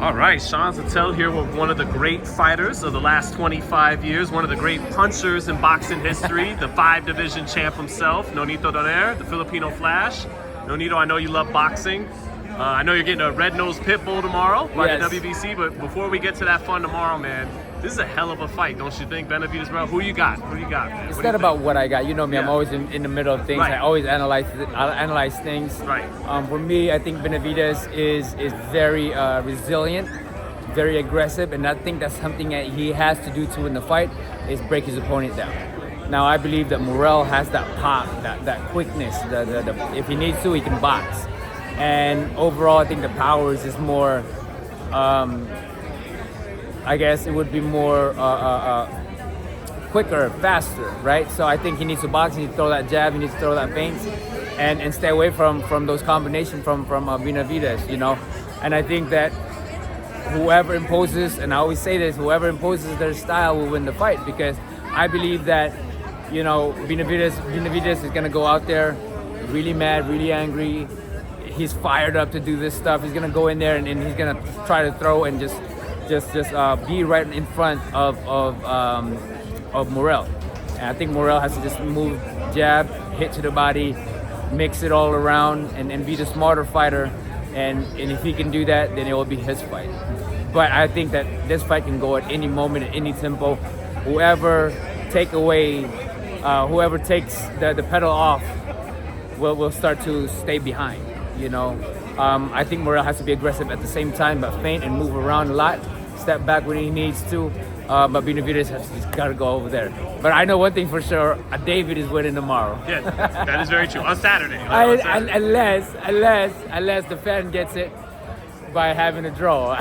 All right, Sean Zittel here with one of the great fighters of the last 25 years, one of the great punchers in boxing history, the 5-division champ himself, Nonito Donaire, the Filipino Flash. Nonito, I know you love boxing. I know you're getting a red-nosed pit bull tomorrow by the WBC, but before we get to that fun tomorrow, man, this is a hell of a fight, don't you think? Benavidez, bro, who you got? Who you got, man? It's not about what I got. You know me, I'm always in the middle of things. Right. I always analyze things. Right. For me, I think Benavidez is very resilient, very aggressive, and I think that's something that he has to do to win the fight, is break his opponent down. Now, I believe that Morrell has that pop, that quickness. If he needs to, he can box. And overall, I think the powers is more, I guess it would be more quicker, faster, right? So I think he needs to box, he needs to throw that jab, he needs to throw that feint, and stay away from those combinations from Benavidez, you know? And I think that whoever imposes, and I always say this, whoever imposes their style will win the fight, because I believe that, you know, Benavidez is gonna go out there really mad, really angry. He's fired up to do this stuff. He's gonna go in there and he's gonna try to throw and just be right in front of Morrell. And I think Morrell has to just move, jab, hit to the body, mix it all around, and be the smarter fighter. And if he can do that, then it will be his fight. But I think that this fight can go at any moment, at any tempo. Whoever takes the pedal off will start to stay behind. You know, I think Morrell has to be aggressive at the same time, but feint and move around a lot, step back when he needs to. But Benavidez has got to go over there. But I know one thing for sure: David is winning tomorrow. Yeah, that is very true. On Saturday. Unless the fan gets it by having a draw.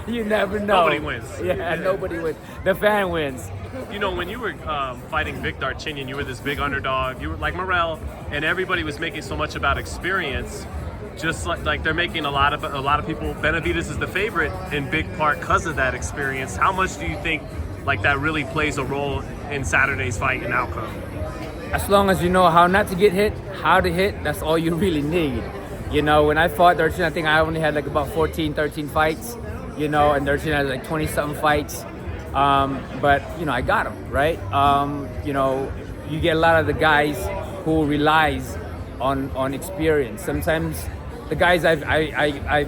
You never know. Nobody wins. Yeah, nobody wins. The fan wins. You know, when you were fighting Vic Darchinyan, you were this big underdog. You were like Morrell, and everybody was making so much about experience. Just like they're making a lot of people. Benavidez is the favorite in big part because of that experience. How much do you think like that really plays a role in Saturday's fight and outcome? As long as you know how not to get hit, how to hit, that's all you really need. You know, when I fought Darchinyan, I think I only had like about 13 fights. You know, and Darchinyan had like 20-something fights. But you know, I got him right. You know, you get a lot of the guys who relies on experience. Sometimes the guys I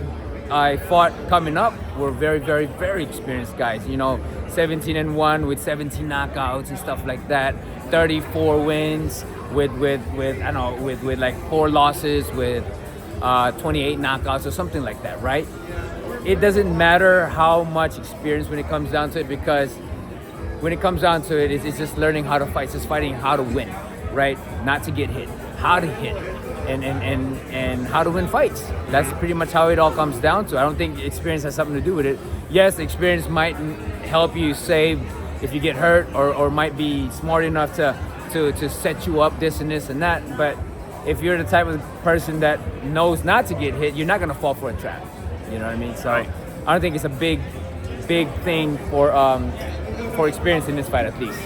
fought coming up were very, very, very experienced guys. You know, 17-1 with 17 knockouts and stuff like that. 34 wins with like 4 losses with 28 knockouts or something like that, right? It doesn't matter how much experience when it comes down to it, because when it comes down to it, it's just learning how to fight. It's just fighting how to win, right? Not to get hit, how to hit, and how to win fights. That's pretty much how it all comes down to. I don't think experience has something to do with it. Yes, experience might help you save if you get hurt, or might be smart enough to set you up this and this and that. But if you're the type of person that knows not to get hit, you're not gonna fall for a trap. You know what I mean? So right. I don't think it's a big thing for experience in this fight, at least.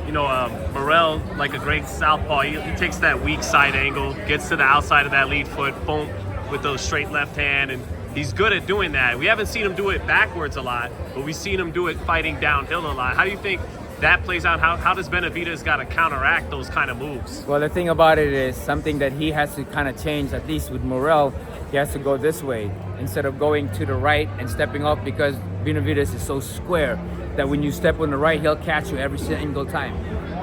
You know, Morrell, like a great southpaw, he takes that weak side angle, gets to the outside of that lead foot, boom, with those straight left hand, and he's good at doing that. We haven't seen him do it backwards a lot, but we've seen him do it fighting downhill a lot. How do you think that plays out? How does Benavidez got to counteract those kind of moves? Well, the thing about it is something that he has to kind of change, at least with Morrell. He has to go this way instead of going to the right and stepping up, because Benavidez is so square that when you step on the right, he'll catch you every single time,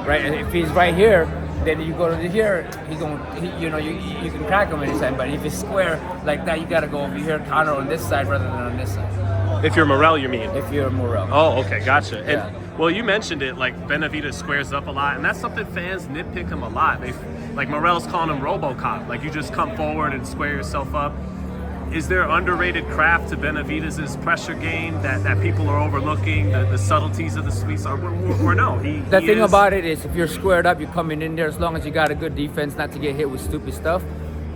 right? And if he's right here, then you go to here, you can crack him anytime. But if he's square like that, you got to go over here, counter on this side rather than on this side. If you're Morrell, you mean? If you're Morrell. Oh, okay, gotcha. And yeah. Well, you mentioned it, like Benavidez squares up a lot, and that's something fans nitpick him a lot. Like Morrell's calling him RoboCop, like you just come forward and square yourself up. Is there underrated craft to Benavidez's pressure game that people are overlooking, the subtleties of the sweeps, or no? The thing about it is, if you're squared up, you're coming in there, as long as you got a good defense, not to get hit with stupid stuff,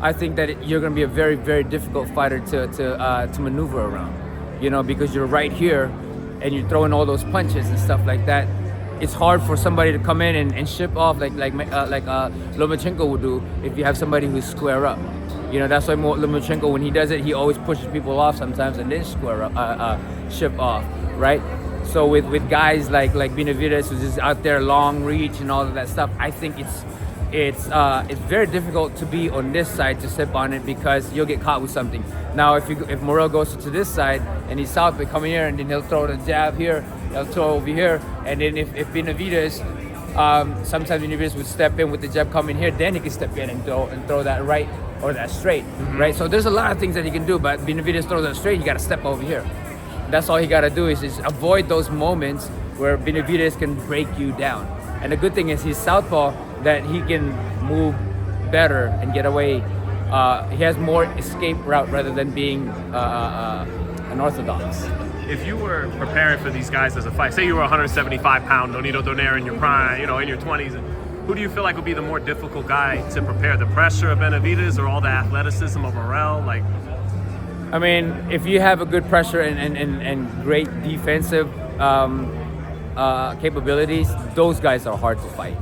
I think that you're going to be a very, very difficult fighter to maneuver around. You know, because you're right here, and you're throwing all those punches and stuff like that. It's hard for somebody to come in and ship off like Lomachenko would do if you have somebody who's square up. That's why Lomachenko, when he does it, he always pushes people off sometimes and then ship off, right? So with guys like Benavidez, who's just out there long reach and all of that stuff, I think it's very difficult to be on this side to sip on it because you'll get caught with something. Now if Morrell goes to this side and he's south, but coming here and then he'll throw the jab here, he'll throw over here, and then if Benavidez, sometimes Benavidez would step in with the jab coming here, then he can step in and throw that right or that straight, right? So there's a lot of things that he can do, but Benavidez throws that straight, you got to step over here. That's all he got to do is just avoid those moments where Benavidez can break you down. And the good thing is he's southpaw, that he can move better and get away. He has more escape route rather than being unorthodox. If you were preparing for these guys as a fight, say you were 175-pound Nonito Donaire in your prime, in your 20s, who do you feel like would be the more difficult guy to prepare? The pressure of Benavidez or all the athleticism of Morrell? I mean, if you have a good pressure and great defensive capabilities, those guys are hard to fight.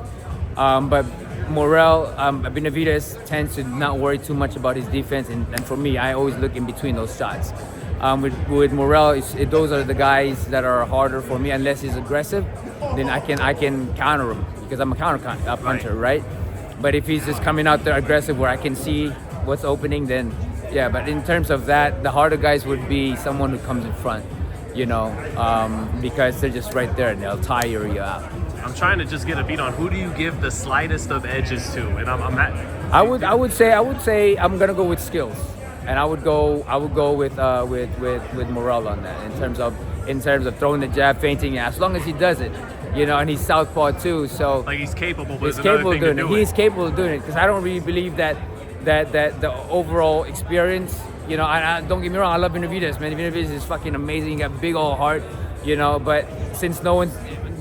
But Morrell, Benavidez tends to not worry too much about his defense, and for me, I always look in between those shots. With Morrell, those are the guys that are harder for me. Unless he's aggressive, then I can counter him because I'm a counter puncher, right? But if he's just coming out there aggressive where I can see what's opening, then yeah. But in terms of that, the harder guys would be someone who comes in front, because they're just right there and they'll tire you out. I'm trying to just get a beat on who do you give the slightest of edges to, and I would say I'm gonna go with skills, and I would go with Morrell on that in terms of throwing the jab, feinting, as long as he does it, and he's southpaw too, so he's capable. But he's capable of doing it. He's capable of doing it because I don't really believe that the overall experience. I don't get me wrong, I love Benavidez, man. Benavidez is fucking amazing. He got a big old heart, but since no one's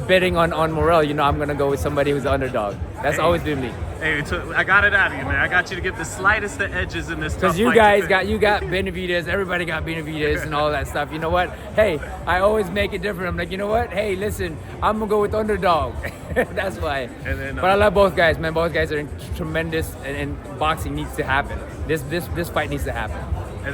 betting on Morrell, I'm gonna go with somebody who's the underdog. That's always been me. Hey, I got it out of you, man. I got you to give the slightest of edges in this tough fight. Because you guys got Benavidez, everybody got Benavidez and all that stuff. You know what? Hey, I always make it different. I'm like, you know what? Hey, listen, I'm gonna go with underdog. That's why. But I love both guys, man. Both guys are tremendous, and boxing needs to happen. This fight needs to happen.